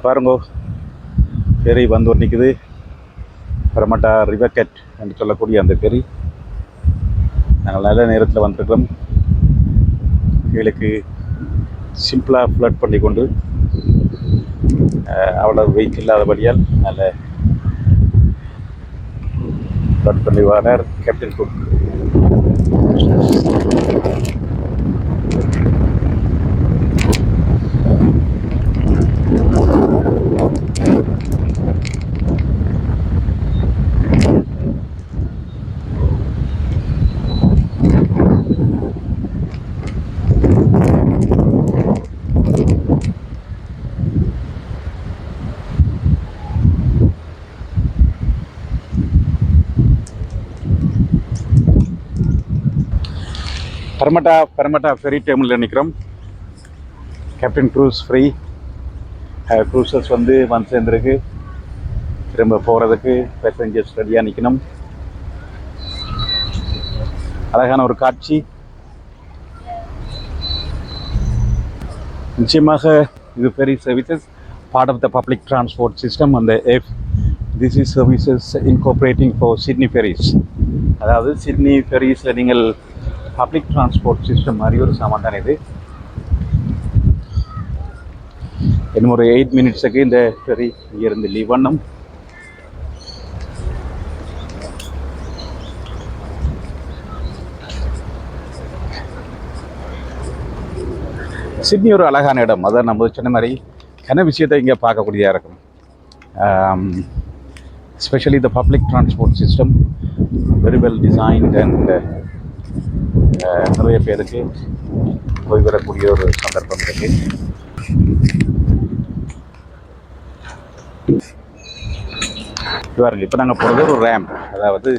பாருங்கோ ஃபெரி வந்து ஒரு நிற்குது. பரமட்டா ரிவர்கட் என்று சொல்லக்கூடிய அந்த ஃபெரி. நாங்கள் நல்ல நேரத்தில் வந்திருக்கிறோம். கீழுக்கு சிம்பிளாக ஃப்ளட் பண்ணி கொண்டு அவ்வளோ வெயிட் இல்லாதபடியால் நல்ல ஃப்ளட் பண்ணி வாரார் கேப்டன் குக். பரமட்டா ஃபெரி டேர்மினலில் நிற்கிறோம். Captain cruise free. க்ரூசர்ஸ் வந்து சேர்ந்துருக்கு. திரும்ப போகிறதுக்கு பேசஞ்சர்ஸ் ரெடியாக நிற்கணும். அழகான ஒரு காட்சி. நிச்சயமாக இது ferry services part of the public transport system. அந்த this is services incorporating for Sydney ferries. அதாவது சிட்னி ஃபெரிஸில் நீங்கள் பப்ளிக் டிரான்ஸ்போர்ட் சிஸ்டம் மாதிரி ஒரு சாமான் தான் இது. இன்னும் ஒரு 8 மினிட்ஸுக்கு இந்த ஃபெரி இங்கேருந்து லீவ் பண்ணும். சிட்னி ஒரு அழகான இடம். அதான் நம்ம சொன்ன மாதிரி கன விஷயத்தை இங்கே பார்க்கக்கூடியதாக இருக்கும். Especially the public transport system very well designed and நிறைய பேருக்கு போய் வரக்கூடிய ஒரு சந்தர்ப்பம் இருக்கு. பாருங்க, இப்போ நாங்கள் போகிறது ஒரு ரேம்ப். அதாவது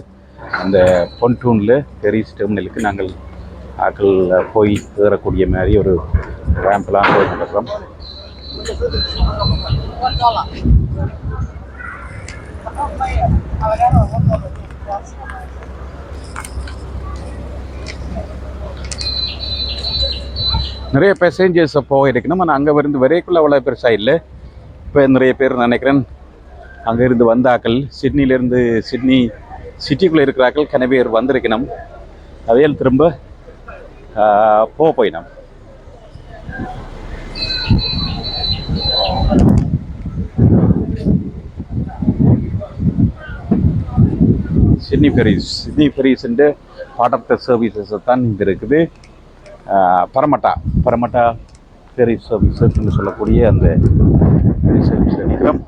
அந்த பொன்டூனில் ஃபெரிஸ் டெர்மினலுக்கு நாங்கள் ஆக்கள் போய் ஏறக்கூடிய மாதிரி ஒரு ரேம்ப்லாம் போய் கொண்டிருக்கிறோம். நிறைய பேசஞ்சர்ஸை போக இருக்கணும். ஆனால் அங்கே இருந்து வரைக்குள்ள அவ்வளோ பெருசாக இல்லை. இப்போ நிறைய பேர் நினைக்கிறேன் அங்கேருந்து வந்தாக்கள் சிட்னிலேருந்து சிட்னி சிட்டிக்குள்ளே இருக்கிறாக்கள் கன பேர் வந்திருக்கணும். அதையால் திரும்ப போயினோம். சிட்னி ஃபெரிஸ்ன்ற பார்ட் ஆஃப் த சர்வீசஸை தான் இங்கே இருக்குது. பரமட்டா ஃபெரி சர்வீசஸ்ன்னு சொல்லக்கூடிய அந்த ஃபெரி சர்வீஸில் நிற்கிறோம்.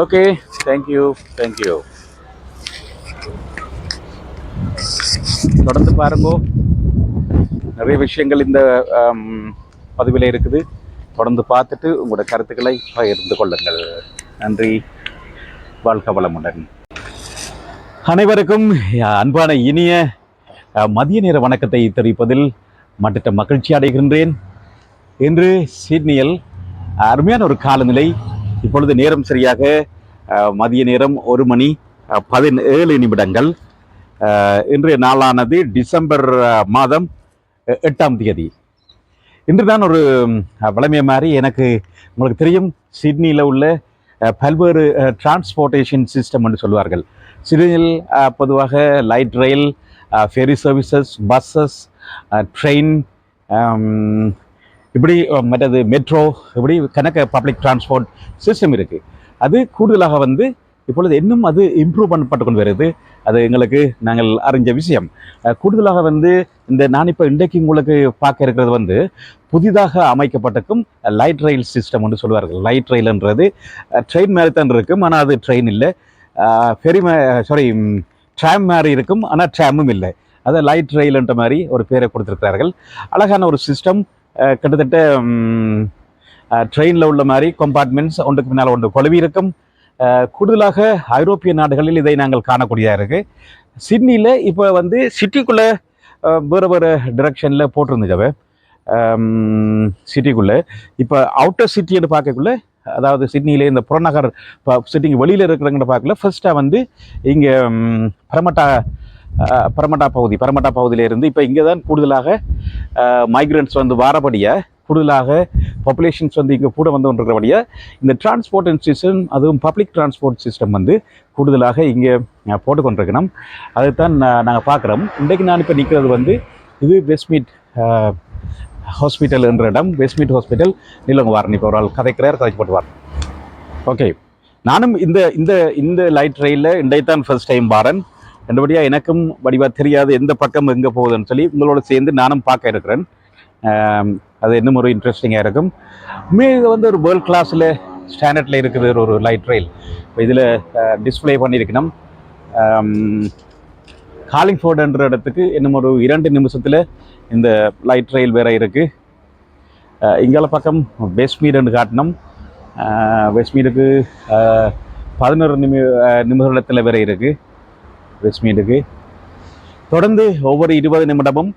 Okay, thank you. தொடர்ந்து பாருங்கோ, நிறைய விஷயங்கள் இந்த பதிவில் இருக்குது. தொடர்ந்து பார்த்துட்டு உங்களோட கருத்துக்களை பகிர்ந்து கொள்ளுங்கள். நன்றி. வாழ்க வளமுடன். அனைவருக்கும் அன்பான இனிய மதிய நேர வணக்கத்தை தெரிவிப்பதில் மற்ற மகிழ்ச்சி அடைகின்றேன். இன்று சிட்னியில் அருமையான ஒரு காலநிலை. இப்பொழுது நேரம் சரியாக மதிய நேரம் 1:17. இன்றைய நாளானது டிசம்பர் மாதம் 8ஆம் தேதி. இன்று தான் ஒரு வளமைய மாதிரி எனக்கு உங்களுக்கு தெரியும், சிட்னியில் உள்ள பல்வேறு டிரான்ஸ்போர்ட்டேஷன் சிஸ்டம் என்று சொல்வார்கள். சிட்னியில் பொதுவாக லைட் ரயில், ஃபெரி சர்வீசஸ், பஸ்ஸஸ், ட்ரெயின், இப்படி மற்றது மெட்ரோ, இப்படி கணக்க பப்ளிக் டிரான்ஸ்போர்ட் சிஸ்டம் இருக்குது. அது கூடுதலாக வந்து இப்பொழுது இன்னும் அது இம்ப்ரூவ் பண்ணப்பட்டு கொண்டு வருது. அது எங்களுக்கு நாங்கள் அறிஞ்ச விஷயம். கூடுதலாக வந்து நான் இப்போ இன்றைக்கு உங்களுக்கு பார்க்க இருக்கிறது வந்து புதிதாக அமைக்கப்பட்டிருக்கும் லைட் ரயில் சிஸ்டம் என்று சொல்வார்கள். லைட் ரயில்ன்றது ட்ரெயின் மாதிரி தான் இருக்கும், ஆனால் அது ட்ரெயின் இல்லை. ட்ராம் மாதிரி இருக்கும், ஆனால் ட்ராமும் இல்லை. அதை லைட் ரயில்ன்ற மாதிரி ஒரு பேரை கொடுத்துருக்கிறார்கள். அழகான ஒரு சிஸ்டம். கிட்டத்தட்ட ட்ரெயினில் உள்ள மாதிரி கம்பார்ட்மெண்ட்ஸ் ஒன்றுக்கு பின்னால் ஒன்று கொழுவி இருக்கும். கூடுதலாக ஐரோப்பிய நாடுகளில் இதை நாங்கள் காணக்கூடியதாக இருக்குது. சிட்னியில் இப்போ வந்து சிட்டிக்குள்ளே வேறு டிரெக்ஷனில் போட்டிருந்துச்சாவே சிட்டிக்குள்ளே. இப்போ அவுட்டர் சிட்டின்னு பார்க்கக்குள்ள, அதாவது சிட்னியிலே இந்த புறநகர் சிட்டிக்கு வெளியில் இருக்கிறவங்க பார்க்கல, ஃபர்ஸ்ட்டாக வந்து இங்கே பரமட்டா பகுதியிலேருந்து இப்போ இங்கே தான் கூடுதலாக மைக்ரண்ட்ஸ் வந்து வாரபடியாக கூடுதலாக பாப்புலேஷன்ஸ் வந்து இங்கே கூட வந்து கொண்டிருக்கிறபடியாக இந்த டிரான்ஸ்போர்ட் சிஸ்டம் அதுவும் பப்ளிக் டிரான்ஸ்போர்ட் சிஸ்டம் வந்து கூடுதலாக இங்கே போட்டு கொண்டிருக்கணும். அதுதான் நாங்கள் பார்க்குறோம். இன்றைக்கு நான் இப்போ நிற்கிறது வந்து இது வெஸ்ட்மீட் ஹாஸ்பிட்டல் என்ற இடம். வெஸ்ட்மீட் ஹாஸ்பிட்டல் நீலங்க வாரன் இப்போ ஒரு ஆள் கதைக்கிறார், கதைச்சு போட்டு வாரன். ஓகே, நானும் இந்த இந்த இந்த லைட் ரயிலில் இன்றைத்தான் ஃபர்ஸ்ட் டைம் வாரன். ரெண்டுபடியாக எனக்கும் வடிவாக தெரியாது எந்த பக்கம் எங்கே போகுதுன்னு சொல்லி உங்களோட சேர்ந்து நானும் பார்க்க இருக்கிறேன். அது இன்னும் ஒரு இன்ட்ரெஸ்டிங்காக இருக்கும். இது வந்து ஒரு வேர்ல்ட் கிளாஸில் ஸ்டாண்டர்டில் இருக்குது ஒரு லைட் ரயில். இப்போ இதில் டிஸ்பிளே பண்ணியிருக்கணும். காலிங்ஃபோர்டுன்ற இடத்துக்கு இன்னும் ஒரு 2 நிமிஷத்தில் இந்த லைட் ரயில் வேறு இருக்குது. இங்கால பக்கம் வெஸ்ட்மீடுன்னு காட்டினோம். வெஸ்ட்மீடுக்கு 11 நிமிடத்தில் வேறு இருக்குது. வெஸ்ட்மீடுக்கு தொடர்ந்து ஒவ்வொரு 20 நிமிடமும்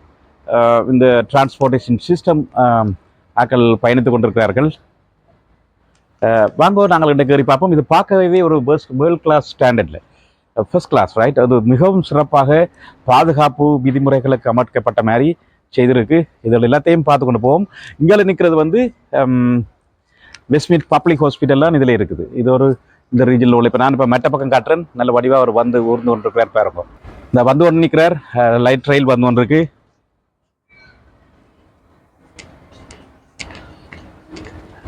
இந்த டிரான்ஸ்போர்ட்டேஷன் சிஸ்டம் ஆக்கள் பயணித்து கொண்டிருக்கிறார்கள். வாங்க நாங்கள் இன்றைக்கு ஏறி பார்ப்போம். இது பார்க்கவே ஒரு வேர்ல்ட் கிளாஸ் ஸ்டாண்டர்டில் ஃபர்ஸ்ட் கிளாஸ் ரைட். அது மிகவும் சிறப்பாக பாதுகாப்பு விதிமுறைகளுக்கு அமர்க்கப்பட்ட மாதிரி செய்திருக்கு. இதில் எல்லாத்தையும் பார்த்து கொண்டு போவோம். இங்கே நிற்கிறது வந்து வெஸ்ட்மீட் பப்ளிக் ஹாஸ்பிட்டல்லாம் இதில் இருக்குது. இது ஒரு இந்த ரீஜனில் உள்ள இப்போ நான் இப்போ மெட்ட பக்கம் காட்டுறேன். நல்ல வடிவாக அவர் வந்து ஊர்ந்து கொண்டு இருக்கிறார் பாருங்க. இந்த வந்து ஒன்று நிற்கிறார். லைட் ரயில் வந்து ஒன்று இருக்கு.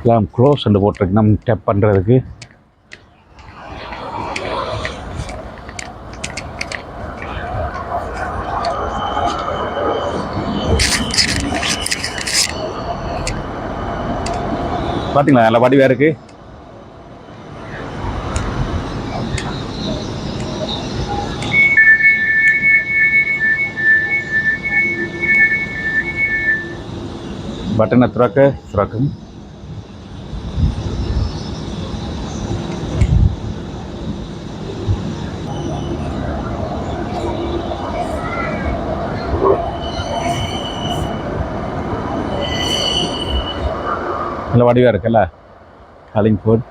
எல்லாம் க்ளோஸ் என்று போட்டிருக்கு நம்ம டேப் பண்ணுறதுக்கு. பார்த்தீங்களா நல்ல வடிவாக இருக்குது. பட்டனை திறக்கும். நல்ல வடிவாக இருக்குல்ல காலிங்ஃபோர்ட்.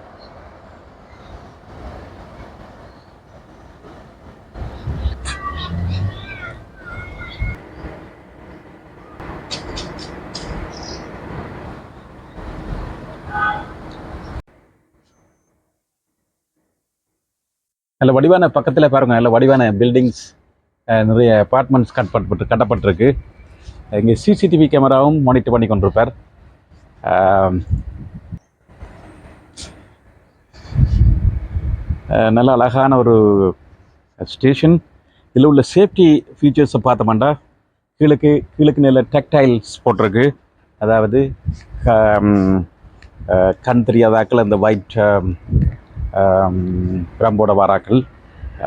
நல்ல வடிவான பக்கத்தில் பாருங்கள், நல்ல வடிவான பில்டிங்ஸ், நிறைய அப்பார்ட்மெண்ட்ஸ் கட்டப்பட்டிருக்கு. இங்கே சிசிடிவி கேமராவும் மானிட்டர் பண்ணி கொண்டிருப்பார். நல்ல அழகான ஒரு ஸ்டேஷன். இதில் உள்ள சேஃப்டி ஃபீச்சர்ஸை பார்த்தோம்னா கீழுக்கு நல்ல டெக்டைல்ஸ் போட்டிருக்கு. அதாவது கண் தெரியாதாக்கள் அந்த ஒயிட் பிரம்போட வாராக்கள்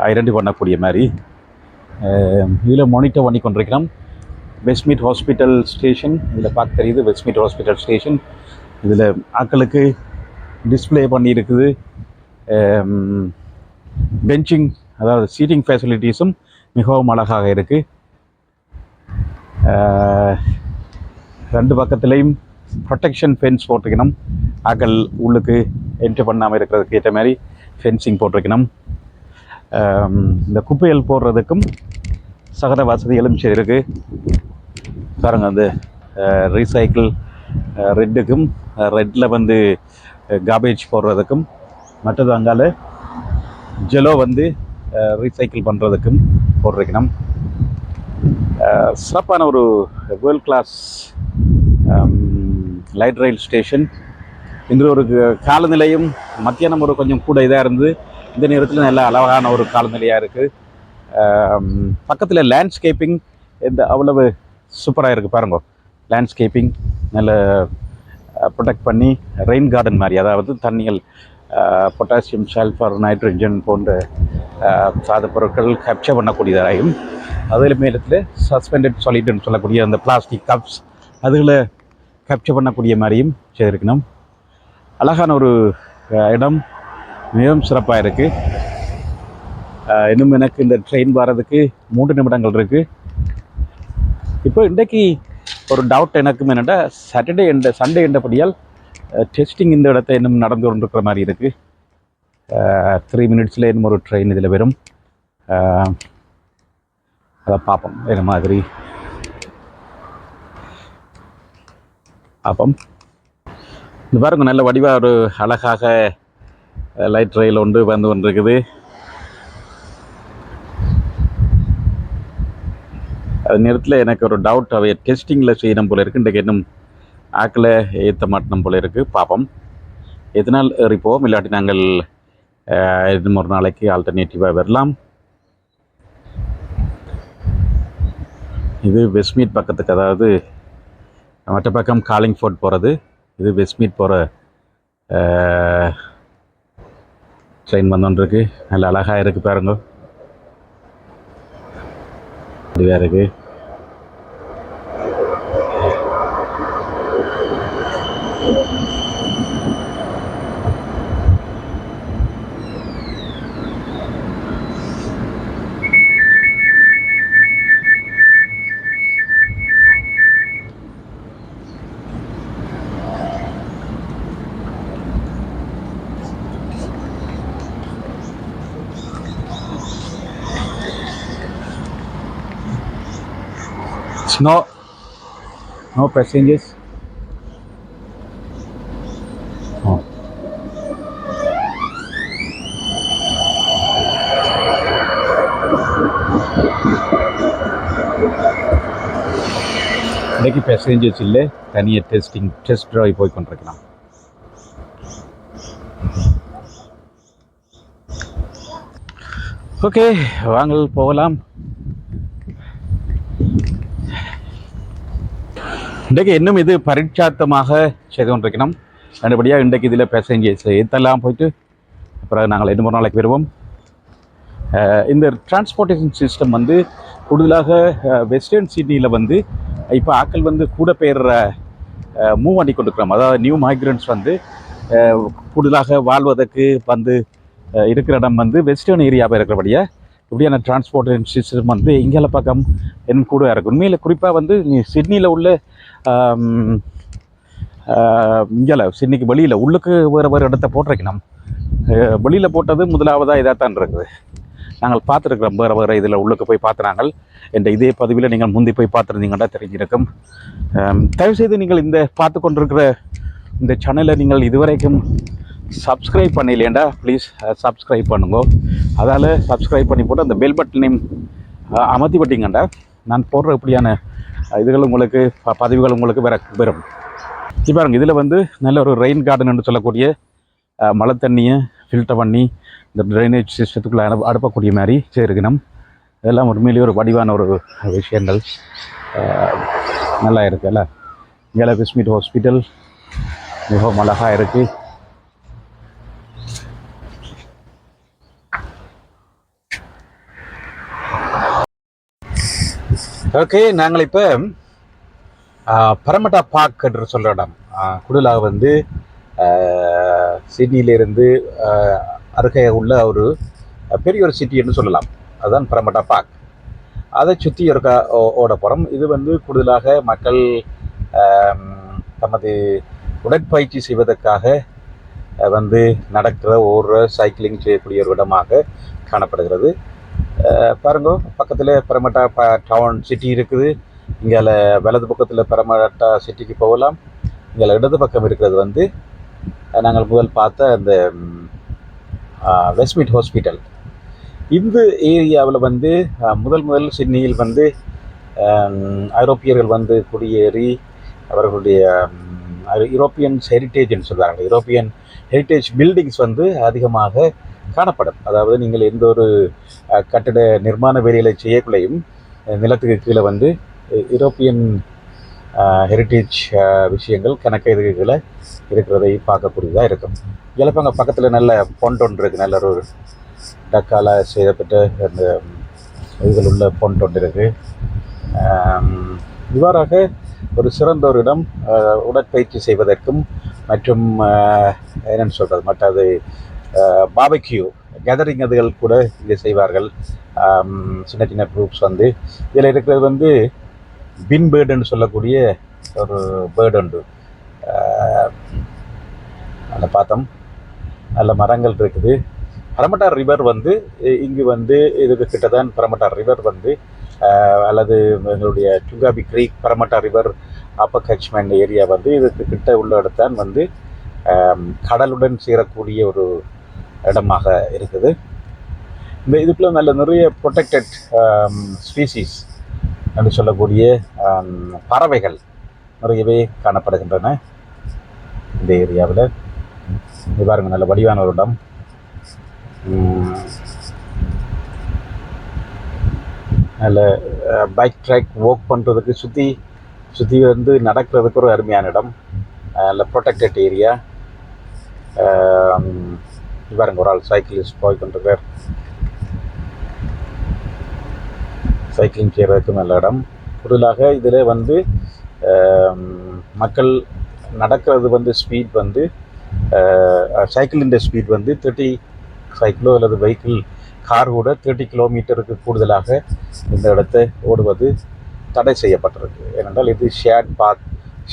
ஐடென்டி பண்ணக்கூடிய மாதிரி இதில் மானிட்டர் பண்ணி கொண்டிருக்கிறோம். வெஸ்ட்மீட் ஹாஸ்பிட்டல் ஸ்டேஷன் இதில் பார்க்க தெரியுது. வெஸ்ட்மீட் ஹாஸ்பிட்டல் ஸ்டேஷன் இதில் ஆக்களுக்கு டிஸ்பிளே பண்ணியிருக்குது. பெஞ்சிங் அதாவது சீட்டிங் ஃபெசிலிட்டிஸும் மிகவும் அழகாக இருக்குது. 2 பக்கத்துலேயும் ப்ரொடெக்ஷன் ஃபென்ஸ் போட்டிருக்கணும். ஆக்கள் உள்ளுக்கு என்ட்ரி பண்ணாமல் இருக்கிறதுக்கு ஏற்ற மாதிரி ஃபென்சிங் போட்டிருக்கணும். இந்த குப்பைகள் போடுறதுக்கும் சகல வசதிகளும் செய்திருக்கு. பாருங்கள், அந்த ரீசைக்கிள் ரெட்டுக்கும் ரெட்டில் வந்து கார்பேஜ் போடுறதுக்கும், மற்றது அங்கால ஜெலோ வந்து ரீசைக்கிள் பண்ணுறதுக்கும் போட்டிருக்கணும். சிறப்பான ஒரு world class light rail station. இதில் ஒரு காலநிலையும் மத்தியானம் ஒரு கொஞ்சம் கூட இதாக இருந்து இந்த நேரத்தில் நல்ல அழகான ஒரு காலநிலையாக இருக்குது. பக்கத்தில் லேண்ட்ஸ்கேப்பிங் அவ்வளவு சூப்பராக இருக்குது பாருங்க. லேண்ட்ஸ்கேப்பிங் நல்ல ப்ரொடெக்ட் பண்ணி ரெயின் கார்டன் மாதிரி, அதாவது தண்ணிகள் பொட்டாசியம், சல்ஃபர், நைட்ரஜன் போன்ற சாத பொருட்கள் கேப்சர் பண்ணக்கூடியதாகவும், அதில் மேலத்தில் சஸ்பெண்டட் சாலிட்னு சொல்லக்கூடிய அந்த பிளாஸ்டிக் கப்ஸ் அதுகளை கேப்சர் பண்ணக்கூடிய மாதிரியும் செய்திருக்கணும். அழகான ஒரு இடம், மிகவும் சிறப்பாக இருக்குது. இன்னும் எனக்கு இந்த ட்ரெயின் வர்றதுக்கு 3 நிமிடங்கள் இருக்குது. இப்போ இன்றைக்கு ஒரு டவுட் எனக்கும் என்னென்னா, சண்டே என்றபடியால் டெஸ்டிங் இந்த இடத்த இன்னும் நடந்து கொண்டிருக்கிற மாதிரி இருக்குது. 3 மினிட்ஸில் இன்னும் ஒரு ட்ரெயின் இதில் வரும். அதை பார்ப்போம் என்ன மாதிரி. அப்போ இந்த பாருங்க நல்ல வடிவாக ஒரு அழகாக லைட் ரயில் ஒன்று வந்து கொண்டிருக்குது. அது நேரத்தில் எனக்கு ஒரு டவுட், அவை டெஸ்டிங்கில் செய்யணும் போல இருக்குது. இன்றைக்கு இன்னும் ஆக்கில் ஏற்ற மாட்டணும் போல இருக்குது. பார்ப்போம் எதனால் ஏறிப்போம், இல்லாட்டி நாங்கள் இன்னும் ஒரு நாளைக்கு ஆல்டர்னேட்டிவாக வரலாம். இது வெஸ்ட்மீட் பக்கத்துக்கு, அதாவது மற்ற பக்கம் காலிங்ஃபோர்ட் போகிறது, இது வெஸ்ட்மீட் போகிற ட்ரெயின் வந்துருக்கு. நல்ல அழகாக இருக்குது பாருங்க, இதுவாக இருக்குது. No passengers. Oh. இன்றைக்கு பேசஞ்சர்ஸ் இல்லை, தனியாக டெஸ்ட் ட்ரைவ் போய் கொண்டிருக்கலாம். ஓகே, வாங்கள் போகலாம். இன்றைக்கு இன்னும் இது பரீட்சார்த்தமாக செய்து கொண்டிருக்கணும். நல்லபடியாக இன்றைக்கு இதில் பேசஞ்சர்ஸ் ஏற்றலாம் போயிட்டு அப்புறம் நாங்கள் 2-3 நாளைக்கு வருவோம். இந்த டிரான்ஸ்போர்ட்டேஷன் சிஸ்டம் வந்து கூடுதலாக வெஸ்டர்ன் சிட்னியில் வந்து இப்போ ஆக்கள் வந்து கூட பேர் மூவ் பண்ணி கொண்டிருக்கிறோம். அதாவது நியூ மைக்ரண்ட்ஸ் வந்து கூடுதலாக வாழ்வதற்கு வந்து இருக்கிற இடம் வந்து வெஸ்டர்ன் ஏரியாவில் இருக்கிறபடியாக இப்படியான டிரான்ஸ்போர்ட்டேஷன் சிஸ்டம் வந்து இங்கே பக்கம் இன்னும் கூட இருக்குது. உண்மையில் குறிப்பாக வந்து சிட்னியில் உள்ள இங்கே சிட்னிக்கு வெளியில் உள்ளுக்கு வேறு இடத்த போட்டிருக்கணும். வெளியில் போட்டது முதலாவதாக இதாக தான் இருக்குது. நாங்கள் பார்த்துருக்குறோம் வேறு இதில் உள்ளுக்கு போய் பார்த்துனாங்கள். என்ற இதே பதிவில் நீங்கள் முந்தி போய் பார்த்துருந்தீங்கன்னா தெரிஞ்சிருக்கும். தயவுசெய்து நீங்கள் இந்த பார்த்து கொண்டிருக்கிற இந்த சேனலை நீங்கள் இதுவரைக்கும் சப்ஸ்கிரைப் பண்ணலையேண்டா ப்ளீஸ் சப்ஸ்கிரைப் பண்ணுங்க. அதால் சப்ஸ்கிரைப் பண்ணி போட்டு அந்த பெல் பட்டனையும் அமர்த்தி பட்டிங்கண்டா நான் போடுற இப்படியான இதுகள் உங்களுக்கு பதிவுகள் உங்களுக்கு வரும். இப்போ பாருங்க, இதில் வந்து நல்ல ஒரு ரெயின் கார்டன் என்று சொல்லக்கூடிய மழை தண்ணியை ஃபில்டர் பண்ணி இந்த ட்ரைனேஜ் சிஸ்டத்துக்குள்ளே அனுப்பக்கூடிய மாதிரி செய்திருக்கணும். இதெல்லாம் உண்மையிலேயே ஒரு வடிவான ஒரு விஷயங்கள் நல்லா இருக்குல்ல. இங்கே வெஸ்ட்மீட் ஹாஸ்பிட்டல் மிகவும் அழகாக இருக்குது. ஓகே, நாங்கள் இப்போ பரமட்டா பார்க் என்று சொல்கிற இடம் கூடுதலாக வந்து சிட்னியிலிருந்து அருகே உள்ள ஒரு பெரிய ஒரு சிட்டி என்று சொல்லலாம். அதுதான் பரமட்டா பார்க். அதை சுற்றி இருக்க ஓட போகிறோம். இது வந்து கூடுதலாக மக்கள் தமது உடற்பயிற்சி செய்வதற்காக வந்து நடக்கிற ஓடுற சைக்கிளிங் செய்யக்கூடிய ஒரு இடமாக காணப்படுகிறது. பாருங்க, பக்கத்தில் பரமட்டா டவுன் சிட்டி இருக்குது. இங்கே வலது பக்கத்தில் பரமட்டா சிட்டிக்கு போகலாம். இங்கே இடது பக்கம் இருக்கிறது வந்து நாங்கள் முதல் பார்த்த அந்த வெஸ்ட்மீட் ஹாஸ்பிட்டல். இந்த ஏரியாவில் வந்து முதல் சிட்னியில் வந்து ஐரோப்பியர்கள் வந்து குடியேறி அவர்களுடைய யூரோப்பியன் ஹெரிட்டேஜ்னு சொல்கிறாங்க. யூரோப்பியன் ஹெரிட்டேஜ் பில்டிங்ஸ் வந்து அதிகமாக காணப்படும். அதாவது நீங்கள் எந்த ஒரு கட்டட நிர்மாண வேலைகளை செய்யக்குள்ளையும் நிலத்துக்கு கீழே வந்து யூரோப்பியன் ஹெரிட்டேஜ் விஷயங்கள் கணக்கு இதுக்கு கீழே இருக்கிறதை பார்க்கக்கூடியதாக இருக்கும். இலப்பங்க பக்கத்தில் நல்ல பொண்ட் ஒன்று இருக்குது. நல்ல ஒரு டக்கால செய்யப்பட்ட அந்த இதுகள் உள்ள பொண்ட் ஒன்று இருக்குது. இவ்வாறாக ஒரு சிறந்த ஒரு இடம் உடற்பயிற்சி செய்வதற்கும் மற்றும் என்னென்னு சொல்கிறது மற்றது பாபக்யூ கேதரிங் அதுகள் கூட இங்கே செய்வார்கள். சின்ன சின்ன குரூப்ஸ் வந்து இதில் இருக்கிறது வந்து பின் பேர்டுன்னு சொல்லக்கூடிய ஒரு பேர்டு உண்டு. அதை பார்த்தோம். நல்ல மரங்கள் இருக்குது. பரமட்டா ரிவர் வந்து இங்கு வந்து இதுக்கு கிட்ட தான் பரமட்டா ரிவர் வந்து அல்லது எங்களுடைய Toongabbie creek Parramatta river upper catchment area வந்து இதுக்கு கிட்ட உள்ள இடத்தான் வந்து கடலுடன் சேரக்கூடிய ஒரு இடமாக இருக்குது. இந்த இதுக்குள்ள நிறைய ப்ரொடெக்டட் ஸ்பீசிஸ் என்று சொல்லக்கூடிய பறவைகள் நிறையவே காணப்படுகின்றன இந்த ஏரியாவில். இது பாருங்கள், நல்ல வடிவான ஒரு இடம். நல்ல பைக் ட்ராக் வாக் பண்ணுறதுக்கு சுற்றி வந்து நடக்கிறதுக்கு ஒரு அருமையான இடம். நல்ல ப்ரொடெக்டட் ஏரியா. பாருங்க, ஒரு ஆள் சைக்கிளிஸ்ட் போய் கொண்டிருக்கார். சைக்கிளிங் செய்கிறதுக்கு நல்ல இடம். கூடுதலாக இதில் வந்து மக்கள் நடக்கிறது வந்து ஸ்பீட் வந்து சைக்கிளின் ஸ்பீட் வந்து 30 சைக்கிளோ அல்லது வெஹிக்கிள் கார் கூட 30 கிலோமீட்டருக்கு கூடுதலாக இந்த இடத்தை ஓடுவது தடை செய்யப்பட்டிருக்கு. ஏனென்றால் இது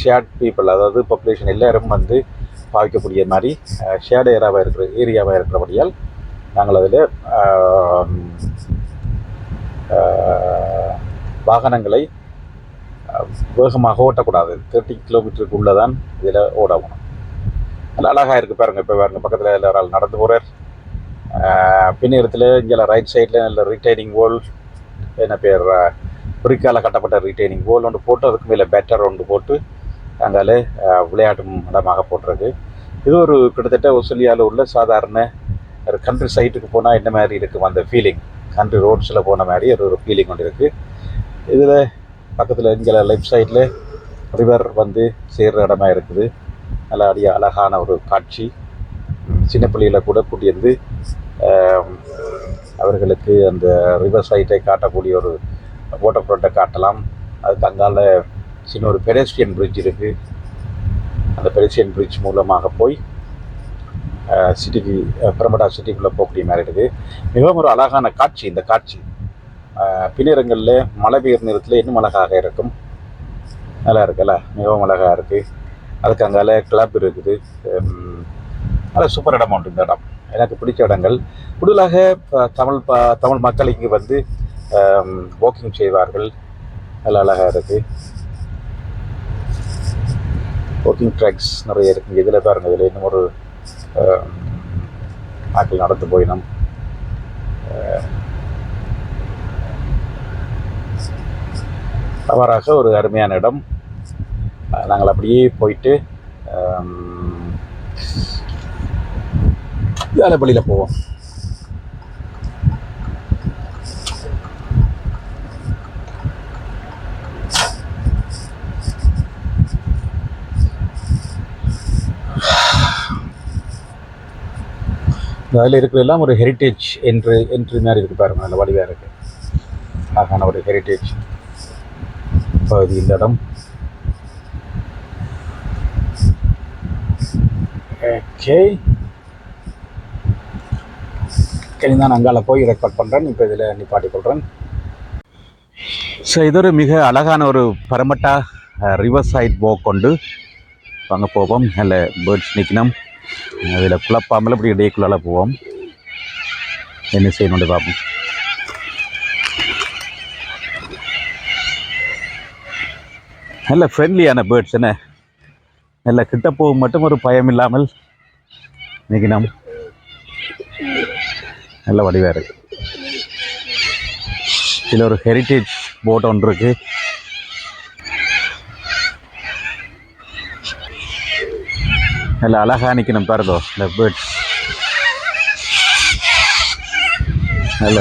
ஷேர்ட் பீப்புள், அதாவது பாப்புலேஷன் எல்லாரும் வந்து பாவிக்கக்கூடிய மாதிரி ஷேர்டு ஏரியாவாக இருக்கிறபடியால் நாங்கள் அதில் வாகனங்களை வேகமாக ஓட்டக்கூடாது. 30 கிலோமீட்டருக்கு உள்ளே தான் இதில் ஓடணும். நல்லா அழகாக இருக்குது பாருங்கள். இப்போ பாருங்கள், பக்கத்தில் எல்லாரும் நடந்து போகிறார். பின்னேரத்தில் இங்கே ரைட் சைடில் நல்ல ரிட்டைனிங் வால், என்ன பேர், பிரிக்கால் கட்டப்பட்ட ரிட்டைனிங் வால் ஒன்று போட்டு அதுக்கு மேலே பேட்டர் ஒன்று போட்டு அங்காலே விளையாட்டும் இடமாக போட்டிருக்கு. இது ஒரு கிட்டத்தட்ட ஆஸ்திரேலியாவில் உள்ள சாதாரண ஒரு கண்ட்ரி சைட்டுக்கு போனால் என்ன மாதிரி இருக்கும் அந்த ஃபீலிங், கண்ட்ரி ரோட்ஸில் போன மாதிரி ஒரு ஃபீலிங் ஒன்று இருக்குது. இதில் பக்கத்தில் இங்கே லெஃப்ட் சைடில் ரிவர் வந்து சேர்கிற இடமா இருக்குது. நல்லா அழகான ஒரு காட்சி. சின்ன பிள்ளையில் கூட கூட்டியிருந்து அவர்களுக்கு அந்த ரிவர் சைட்டை காட்டக்கூடிய ஒரு வாட்டர் ஃப்ரண்ட்டை காட்டலாம். அதுக்கு அங்கால சின்ன ஒரு பெடஸ்ட்ரியன் பிரிட்ஜ் இருக்குது. அந்த பெடஸ்ட்ரியன் பிரிட்ஜ் மூலமாக போய் சிட்டிக்கு பிரமடா சிட்டிக்குள்ளே போகக்கூடிய மாதிரி இருக்குது. மிகவும் ஒரு அழகான காட்சி. இந்த காட்சி பின்னரங்களில் மழை பெய்கிற நேரத்தில் இன்னும் அழகாக இருக்கும். நல்லா இருக்குல்ல, மிகவும் அழகாக இருக்குது. அதுக்கு அங்கால கிளப் இருக்குது. நல்ல சூப்பர் இடம் உண்டு இந்த இடம். எனக்கு பிடிச்ச இடங்கள். கூடுதலாக தமிழ் மக்கள் இங்கே வந்து வாக்கிங் செய்வார்கள். நல்ல அழகாக இருக்குது. வாக்கிங் ட்ராக்ஸ் நிறைய இருக்குங்க. இதில் பாருங்கள், இதில் இன்னும் ஒரு ஆட்கள் நடந்து போயினோம். அவ்வாறாக ஒரு அருமையான இடம். நாங்கள் அப்படியே போயிட்டு வேலைப்பள்ளியில் போவோம். அதில் இருக்கிற எல்லாம் ஒரு ஹெரிட்டேஜ் என்ட்ரி மாதிரி இருக்குது பாருங்கள். நல்ல வடிவாக இருக்குது. அழகான ஒரு ஹெரிட்டேஜ் பகுதி இந்த இடம். ஓகே, நான் அங்கால போய் ரெக்கார்ட் பண்ணுறேன். இப்போ இதில் நிப்பாட்டிக் கொள்கிறேன். ஸோ இது ஒரு மிக அழகான ஒரு பரமட்டா ரிவர் சைட் வாக் கொண்டு வாங்க போவோம். நல்ல பேர்ட்ஸ் நிற்கணும். அதில் குழப்பாமல் இப்படி டேக்குள்ளால போவோம். என்ன செய்யணும்னு பார்ப்போம். நல்ல ஃப்ரெண்ட்லியான பேர்ட்ஸ், என்ன நல்ல கிட்ட போகும் மட்டும் ஒரு பயம் இல்லாமல் நிற்கணும். நல்ல வடிவாக இருக்கு. இதில் ஒரு ஹெரிட்டேஜ் போட் ஒன்று இருக்கு. நல்ல அழகாக நிற்கணும் பாருங்க இந்த பேர்ட்ஸ். நல்ல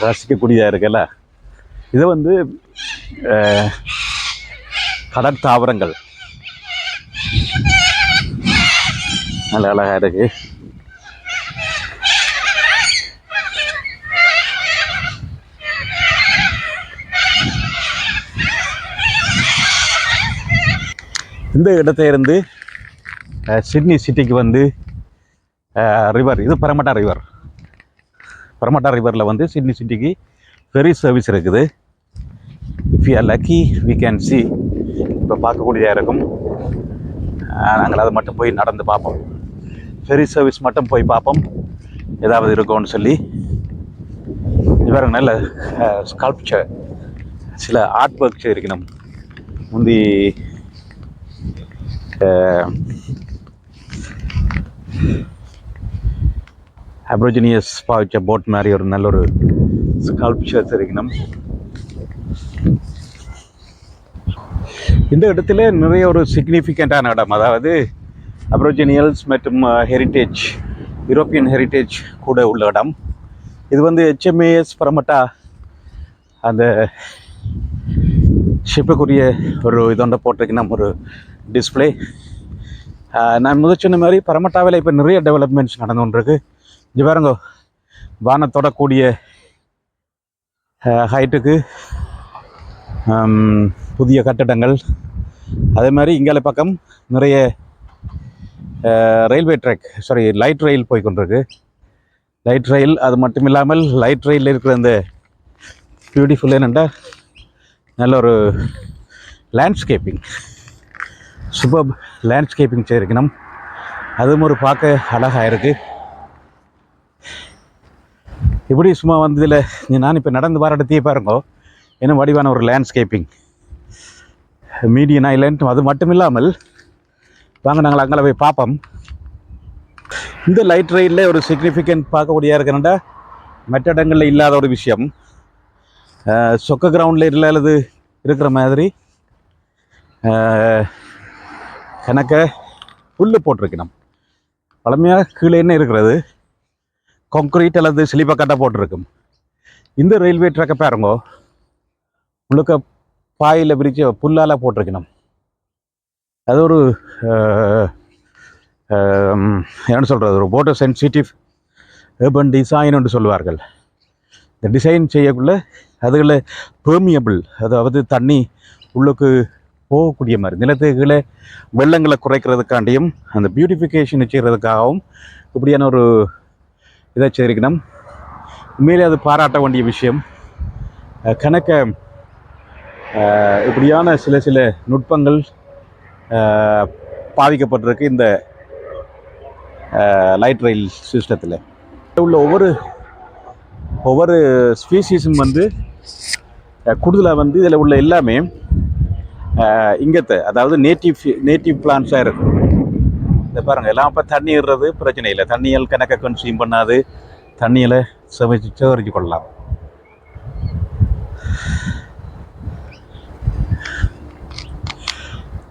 ரசிக்கக்கூடியதாக இருக்குல்ல. இது வந்து கடற்தாவரங்கள். நல்ல அழகாக இருக்கு. இந்த இடத்துல இருந்து சிட்னி சிட்டிக்கு வந்து ரிவர், இது பரமட்டா ரிவர். பரமட்டா ரிவரில் வந்து சிட்னி சிட்டிக்கு ஃபெரி சர்வீஸ் இருக்குது. If you are lucky we can see. இப்போ பார்க்கக்கூடியதாக இருக்கும். நாங்கள் அதை மட்டும் போய் நடந்து பார்ப்போம். ஃபெரி சர்வீஸ் மட்டும் போய் பார்ப்போம் ஏதாவது இருக்கும்னு சொல்லி. இவர் நல்ல சில ஆர்ட் ஒர்க் செய்திருக்கணும். முந்தி அப்ரோஜினியஸ் பாவிச்ச போட் மாதிரி ஒரு நல்ல ஒரு ஸ்கல்ப்சர்ஸ் இருக்கணும். இந்த இடத்துல நிறைய ஒரு சிக்னிஃபிகண்ட்டான இடம், அதாவது அப்ரோஜினியல்ஸ் மற்றும் ஹெரிட்டேஜ், யூரோப்பியன் ஹெரிட்டேஜ் கூட உள்ள இடம். இது வந்து HMAS பரமட்டா அந்த ஷிப்புக்குரிய ஒரு இதொண்ட போட்டிருக்கணும், ஒரு டிஸ்பிளே. நான் முதல் சொன்ன மாதிரி பரமட்டாவில் இப்போ நிறைய டெவலப்மெண்ட்ஸ் நடந்து கொண்டிருக்கு. இங்கே பாருங்க, வானத்தோட கூடிய ஹைட்டுக்கு புதிய கட்டடங்கள். அதே மாதிரி இங்கால பக்கம் நிறைய ரயில்வே ட்ராக், லைட் ரயில் போய் கொண்டிருக்கு. லைட் ரயில் அது மட்டும் இல்லாமல் லைட் ரயிலில் இருக்கிற அந்த பியூட்டிஃபுல் என்னென்னா நல்ல ஒரு லேண்ட்ஸ்கேப்பிங், சூப்பர் லேண்ட்ஸ்கேப்பிங் செய்திருக்கணும். அதுவும் ஒரு பார்க்க அழகாக இருக்குது. இப்படி சும்மா வந்ததில் நான் இப்போ நடந்து வர இடத்தையே பாருங்கோ, என்ன வடிவான ஒரு லேண்ட்ஸ்கேப்பிங், மீடியன் ஐலண்ட். அது மட்டும் இல்லாமல் வாங்க நாங்கள் அங்கே போய் பார்ப்போம். இந்த லைட் ரயிலில் ஒரு சிக்னிஃபிகண்ட் பார்க்கக்கூடிய இருக்கிறேன்டா மற்ற இடங்களில் இல்லாத ஒரு விஷயம், சொக்க கிரவுண்டில் இல்லாதது இருக்கிற மாதிரி கணக்க புல்லு போட்டிருக்கணும். பழமையாக கீழே என்ன இருக்கிறது, கான்கிரீட் அல்லது சிலிப்பக்கட்டை போட்டிருக்கும். இந்த ரயில்வே ட்ராக்கை பாருங்கோ, முழுக்க பாயில் பிரித்து புல்லால் போட்டிருக்கணும். அது ஒரு என்ன சொல்கிறது, ஒரு வாட்டர் சென்சிட்டிவ் ஏர்பன் டிசைன் என்று சொல்லுவார்கள். இந்த டிசைன் செய்யக்குள்ள அதுகளை பெர்மியபிள், அதாவது தண்ணி உள்ளுக்கு போகக்கூடிய மாதிரி, நிலத்துக்குள்ளே வெள்ளங்களை குறைக்கிறதுக்காண்டியும் அந்த பியூட்டிஃபிகேஷனை செய்கிறதுக்காகவும் இப்படியான ஒரு இதை செய்திருக்கணும். உண்மையிலே அது பாராட்ட வேண்டிய விஷயம். கணக்க இப்படியான சில நுட்பங்கள் பாதிக்கப்பட்டிருக்கு இந்த லைட் ரயில் சிஸ்டத்தில். உள்ள ஒவ்வொரு ஸ்பீசிஸும் வந்து கூடுதலாக வந்து இதில் உள்ள எல்லாமே இங்கத்தை, அதாவது நேட்டிவ் பிளான்ஸாக இருக்கும். இதை பாருங்கள், எல்லாம் இப்போ தண்ணி இடுறது பிரச்சனை இல்லை, தண்ணியால் கணக்கை கன்சியூம் பண்ணாது, தண்ணியில் சேகரித்து கொள்ளலாம்.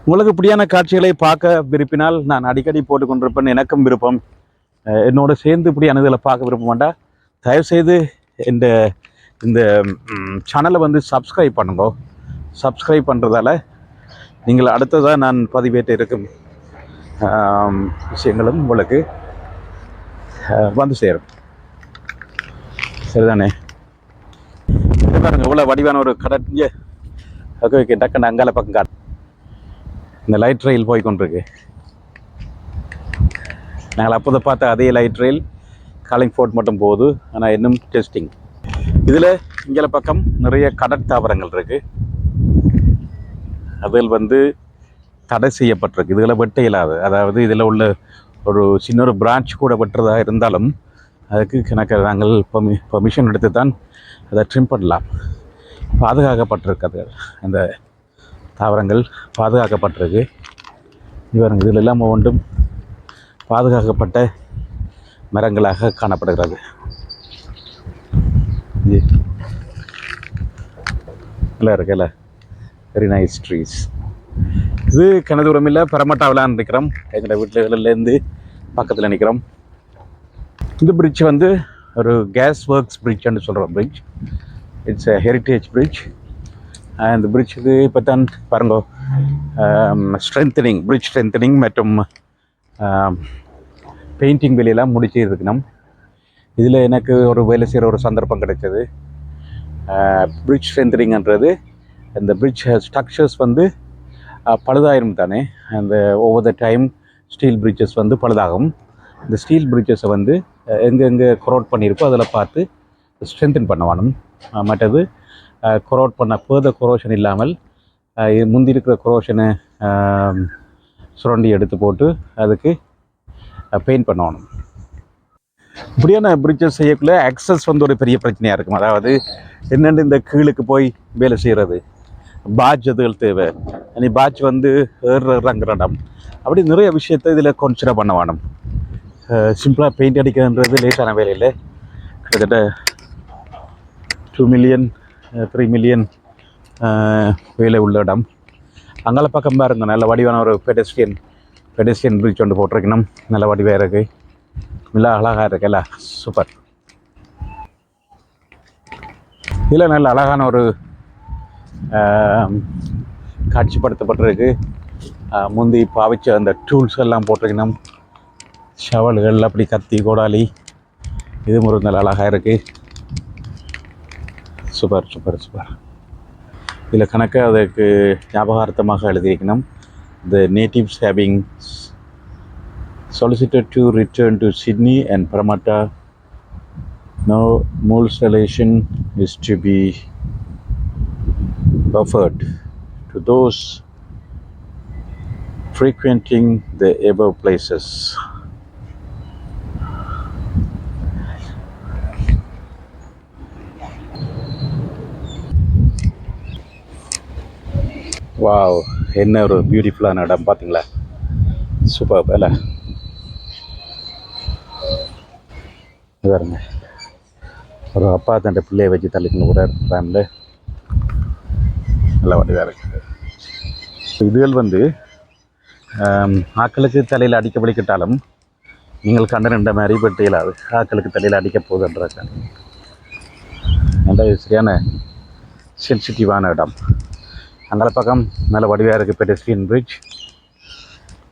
உங்களுக்கு இப்படியான காட்சிகளை பார்க்க விரும்பினால் நான் அடிக்கடி போட்டுக்கொண்டிருப்பேன், எனக்கும் விருப்பம். என்னோட சேர்ந்து இப்படியான இதில் பார்க்க விருப்பம் வேண்டாம். தயவுசெய்து இந்த சேனலை வந்து சப்ஸ்கிரைப் பண்ணுங்க. சப்ஸ்கிரைப் பண்ணுறதால நீங்கள் அடுத்ததாக நான் பதிவேற்ற இருக்கும் விஷயங்களும் உங்களுக்கு வந்து சேரும். சரிதானே? பாருங்க, இவ்வளோ வடிவான ஒரு கடற்கே ஓகே டக்குன்னு அங்கால பக்கம் காட்டு. இந்த லைட் ரயில் போய் கொண்டிருக்கு. நாங்கள் அப்போதை பார்த்த அதே லைட் ரயில் காலிங்ஃபோர்ட் மட்டும் போகுது, ஆனால் இன்னும் டெஸ்டிங். இதில் இங்கே பக்கம் நிறைய கடற்தாவரங்கள் இருக்குது. அதில் வந்து தடை செய்யப்பட்டிருக்கு, இதுகளை வெட்ட இயலாது. அதாவது இதில் உள்ள ஒரு சின்ன ஒரு பிரான்ச் கூட வெட்டுறதாக இருந்தாலும் அதுக்கு கணக்கு நாங்கள் பெர்மிஷன் எடுத்து தான் அதை ட்ரிம் பண்ணலாம். பாதுகாக்கப்பட்டிருக்கு, அது அந்த தாவரங்கள் பாதுகாக்கப்பட்டிருக்கு. இவருங்க இதில் எல்லாம் ஒன்றும் பாதுகாக்கப்பட்ட மரங்களாக காணப்படுகிறது. நல்லா இருக்குல்ல, வெரி நைஸ் ட்ரீஸ். இது கனதூரம் இல்லை, பரமட்டாவிலான்னு நிற்கிறோம். எங்களோட வீட்டிலேருந்து பக்கத்தில் நிற்கிறோம். இந்த பிரிட்ஜ் வந்து ஒரு கேஸ் ஒர்க்ஸ் பிரிட்ஜ்னு சொல்கிறோம் bridge. It's a heritage bridge. இந்த பிரிட்ஜுக்கு இப்போ தான் பாருங்க பிரிட்ஜ் ஸ்ட்ரென்தனிங் மற்றும் பெயிண்டிங் வேலையெல்லாம் முடிச்சு இருக்கணும். இதில் எனக்கு ஒரு வேலை செய்கிற ஒரு சந்தர்ப்பம் கிடைச்சது. பிரிட்ஜ் ஸ்ட்ரென்தனிங்ன்றது இந்த பிரிட்ஜ் ஸ்ட்ரக்சர்ஸ் வந்து பழுதாயிரும் தானே, அந்த over the time steel bridges வந்து பழுதாகும். இந்த ஸ்டீல் பிரிட்ஜஸை வந்து எங்கெங்கே கொரோட் பண்ணியிருக்கோ அதில் பார்த்து ஸ்ட்ரென்தன் பண்ண வேணும். மற்றது கொரோட் பண்ண ஃபர்தர் கொரோஷன் இல்லாமல் முந்தி இருக்கிற கொரோஷனை சுரண்டி எடுத்து போட்டு அதுக்கு பெயிண்ட் பண்ணணும். இப்படியான பிரிட்ஜஸ் செய்யக்குள்ள ஆக்சஸ் வந்து ஒரு பெரிய பிரச்சனையாக இருக்கும். அதாவது என்னென்னு இந்த கீழுக்கு போய் வேலை செய்கிறது, பாட்ச் அதுகள் தேவை. நீ பாட்ச் வந்து ஏறுறங்கிற இடம், அப்படி நிறைய விஷயத்தை இதில் கன்சிடர் பண்ண வேணும். சிம்பிளாக பெயிண்ட் அடிக்கிறதுன்றது லேட்டான வேலையில் கிட்டத்தட்ட 2 மில்லியன் 3 மில்லியன் வேலை உள்ள இடம். அங்கால பக்கம் பாருங்க, நல்ல வடிவான ஒரு பெடஸ்ட்ரியன் பிரிட்ஜ் ஒன்று போட்டிருக்கணும். நல்ல வடிவாக இருக்குது, நல்லா அழகாக இருக்குல்ல, சூப்பர். இதில் நல்ல அழகான ஒரு காட்சிப்படுத்தப்பட்டிருக்கு. முந்தி பாவிச்ச அந்த டூல்ஸ் எல்லாம் போட்டிருக்கணும், ஷவல்கள், அப்படி கத்தி, கோடாலி. இது ஒரு நல்ல அழகாக இருக்குது, சூப்பர் சூப்பர் சூப்பர். இதில் கணக்கு அதுக்கு ஞாபகார்த்தமாக எழுதியிருக்கணும், the natives having solicited to return to Sydney and Parramatta, now Moore's relation is to be offered to those frequenting the above places. Wow, என்ன ஒரு பியூட்டிஃபுல்லான இடம் பார்த்தீங்களா, சூப்பர் வேலை. பாருங்க, ஒரு அப்பா தன் பிள்ளையை வச்சு தள்ளிக்கணும் கூட ஃபேமிலி, நல்லா வடிவாக இருக்குது. இதுகள் வந்து ஆக்களுக்கு தலையில் அடிக்கப்படிக்கிட்டாலும் நீங்கள் கண்ட மாதிரி பட்டு இயலாது, ஆக்களுக்கு தலையில் அடிக்க போகுதுன்றாங்க. நல்ல சரியான சென்சிட்டிவான இடம். அங்கே பக்கம் நல்ல வடிவாக இருக்குது பெடஸ்ட்ரியன் பிரிட்ஜ்.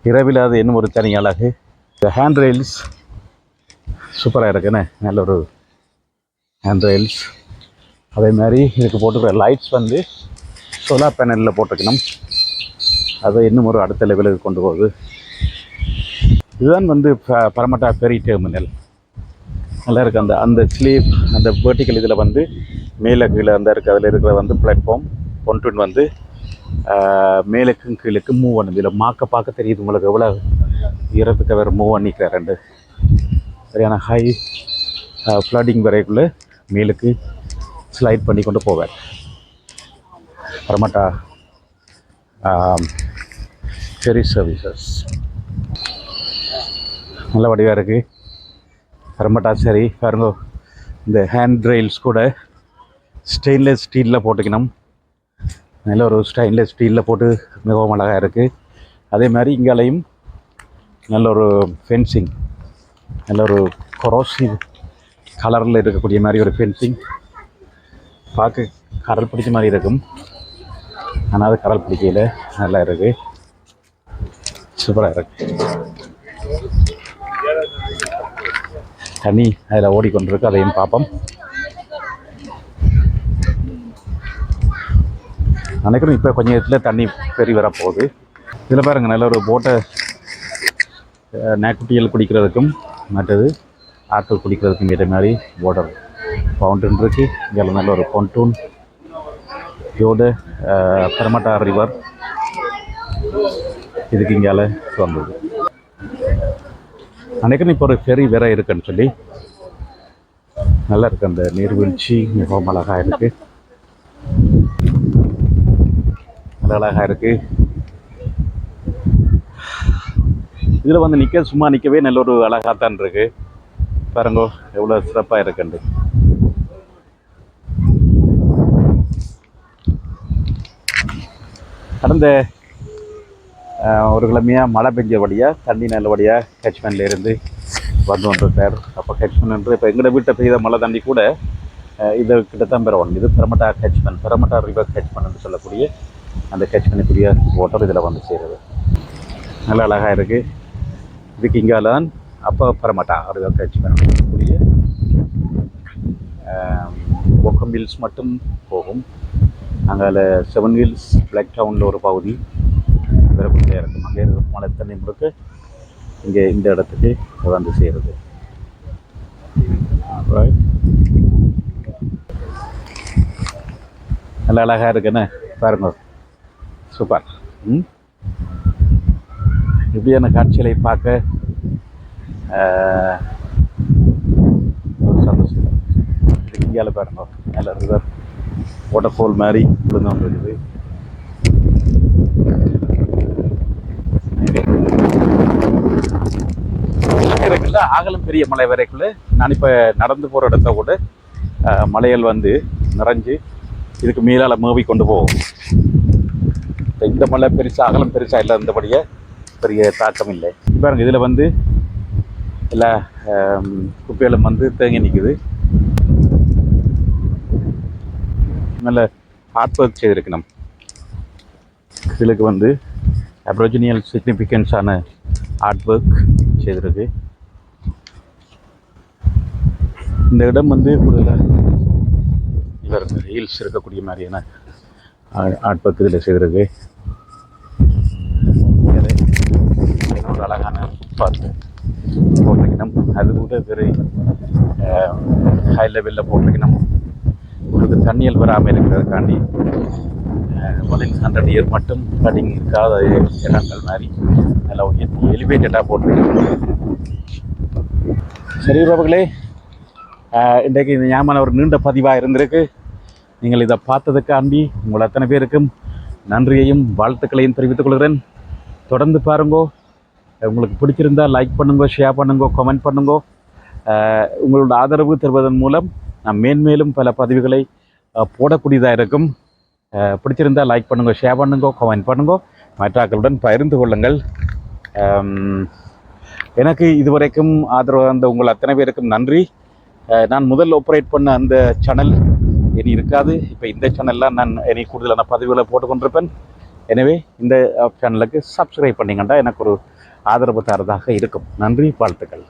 இரவில் அது இன்னும் ஒரு தனி அழகு. இந்த ஹேண்ட் ரெயில்ஸ் சூப்பராக இருக்குன்னு, நல்ல ஒரு ஹேண்ட் ரெயில்ஸ். அதே மாதிரி இதுக்கு போட்டுக்கிற லைட்ஸ் வந்து சோலார் பேனலில் போட்டுக்கணும், அதை இன்னும் ஒரு அடுத்த லெவலுக்கு கொண்டு போகுது. இதுதான் வந்து பரமட்டா ஃபெரி டெர்மினல். நல்லா இருக்குது. அந்த ஸ்லீப், அந்த வெர்டிக்கல் இதில் வந்து மேலே கீழே அந்த இருக்குது, அதில் இருக்கிற வந்து பிளாட்ஃபார்ம் ஒன்றுன்னு வந்து மேலுக்கும் கீழுக்கும் மூவ் பண்ணுது. இதில் பார்க்க தெரியுது உங்களுக்கு எவ்வளோ ஈரத்துக்கு வேறு மூவ் பண்ணிக்கிறேன். ரெண்டு சரியான ஹை ஃப்ளட்டிங் வரைக்குள்ளே மேலுக்கு ஸ்லைட் பண்ணி கொண்டு போவேன். பரமட்டா ஃபெரி சர்வீசஸ் நல்ல வடிவாக இருக்குது. பரமட்டா சரி பாருங்க, இந்த ஹேண்ட் ரெயில்ஸ் கூட ஸ்டெயின்லெஸ் ஸ்டீலில் போட்டுக்கணும். நல்ல ஒரு ஸ்டெயின்லெஸ் ஸ்டீலில் போட்டு மிகவும் அழகாக இருக்குது. அதே மாதிரி இங்காலையும் நல்ல ஒரு ஃபென்சிங், நல்ல ஒரு கொரோசிவ் கலரில் இருக்கக்கூடிய மாதிரி ஒரு ஃபென்சிங். பார்க்க கடல் பிடிச்ச மாதிரி இருக்கும், ஆனால் அது கடல் பிடிக்கையில் நல்லா இருக்குது, சூப்பராக இருக்குது. தண்ணி அதில் ஓடிக்கொண்டிருக்கு, அதையும் பார்ப்போம். நினைக்கிறோம் இப்போ கொஞ்சம் இடத்துல தண்ணி பெரிய வரப்போகுது. இதில் பாருங்கள், நல்ல ஒரு போட்டை நாக்குட்டியல் குடிக்கிறதுக்கும் மற்றது ஆட்கள் குடிக்கிறதுக்கும் ஏற்ற மாதிரி வாட்டர் ஃபவுண்டன் இருக்குது. இங்கே நல்ல ஒரு பொன்டூன் இதோட பரமட்டா ரிவர் இதுக்கு இங்கால வந்தது. நினைக்கிறேன் இப்போ ஒரு ஃபெரி வேற இருக்குன்னு சொல்லி. நல்லா இருக்குது, அந்த நீர்வீழ்ச்சி மிகவும் அழகாக இருக்குது, அழகாக இருக்குது. இதில் வந்து சும்மா நிற்கவே நல்ல ஒரு அழகாகத்தான் இருக்குது. பாருங்கோ எவ்வளோ சிறப்பாக இருக்குண்டு. கடந்த ஒரு கிழமையாக மழை பெஞ்சபடியாக தண்ணி நல்லபடியாக கேட்ச்மெண்ட்லேருந்து வந்துருக்கார். அப்போ கேட்ச்மெண்ட் இப்போ எங்களோட வீட்டை பெய்த மழை தண்ணி கூட இதை கிட்டத்தான் பெறணும். இது Parramatta catchment, Parramatta river catchment சொல்லக்கூடிய அந்த கேட்ச் பண்ணக்கூடிய வாட்டர் இதில் வந்து சேருது. நல்லா அழகாக இருக்குது. இதுக்கு இங்கால தான் அப்போ பரமட்டா ரிவர் கேட்ச் பண்ணக்கூடிய ஒக்கம் ஹில்ஸ் மட்டும் போகும். அங்கே 7 ஹில்ஸ் பிளாக் டவுனில் ஒரு பகுதி வேறுபடியாக இருக்கும். அங்கே இருக்கிற மழை தண்ணி முழுக்க இங்கே இந்த இடத்துக்கு வந்து சேருது. நல்லா அழகாக இருக்குன்னு பாருங்க, சூப்பர். இப்படியான காட்சிகளை பார்க்க இதுக்கு இந்தியாவில் பாருங்க நல்ல ரிவர் வாட்டர் ஃபால் மாதிரி விழுந்து வந்துருக்குது. வரைக்குள்ள ஆகலும் பெரிய மலை வரைக்குள்ள நான் இப்போ நடந்து போகிற இடத்த கூட மலைகள் வந்து நிறைஞ்சு இதுக்கு மேலால் மேவி கொண்டு போவோம். இந்த மலை பெருசாக அகலம் பெருசாக இல்லை, இருந்தபடியே பெரிய தாக்கம் இல்லை. பாருங்க இதில் வந்து எல்லா குப்பைகளும் வந்து தேங்கி நிற்குது. நல்ல ஆர்ட் ஒர்க் செய்திருக்கு. நம்ம இதுக்கு வந்து அப்ரோஜினியல் சிக்னிஃபிகன்ஸான ஆர்ட் ஒர்க் செய்திருக்கு. இந்த இடம் வந்து இவர் ஹீல்ஸ் இருக்கக்கூடிய மாதிரியான ஆர்ட் ஒர்க் இதில் செய்திருக்கு. ஒரு அழகான பார்த்து போட்டிருக்கணும். அது கூட வெறும் ஹை லெவலில் போட்டிருக்கணும். உங்களுக்கு தண்ணியல் வராமல் இருக்கிறதுக்காண்டி 100 இயர் மட்டும் கட்டிங் இருக்காத இடங்கள் மாதிரி நல்லா உயர்த்தி எலிவேட்டடாக போட்டிருக்கணும். சரி உறவுகளே, இன்றைக்கு இந்த ஞாபகம் ஒரு நீண்ட பதிவாக இருந்திருக்கு. நீங்கள் இதை பார்த்ததுக்காண்டி உங்கள் அத்தனை பேருக்கும் நன்றியையும் வாழ்த்துக்களையும் தெரிவித்துக் கொள்கிறேன். தொடர்ந்து பாருங்கோ. உங்களுக்கு பிடிச்சிருந்தா லைக் பண்ணுங்க, ஷேர் பண்ணுங்க, கமெண்ட் பண்ணுங்க. உங்களோட ஆதரவு தருவதன் மூலம் நான் மேன்மேலும் பல பதிவுகளை போடக்கூடியதாக இருக்கும். பிடிச்சிருந்தால் லைக் பண்ணுங்க, ஷேர் பண்ணுங்க, கமெண்ட் பண்ணுங்க, மற்றாக்களுடன் பகிர்ந்து கொள்ளுங்கள். எனக்கு இதுவரைக்கும் ஆதரவு அந்த உங்கள் அத்தனை பேருக்கும் நன்றி. நான் முதல் ஆப்ரேட் பண்ண அந்த சேனல் இனி இருக்காது. இப்போ இந்த சேனல்லாம் நான் இனி கூடுதலான பதிவுகளை போட்டுக்கொண்டிருப்பேன். எனவே இந்த சேனலுக்கு சப்ஸ்கிரைப் பண்ணிங்கன்னா எனக்கு ஒரு ஆதரவு தரதாக இருக்கும். நன்றி, வாழ்த்துக்கள்.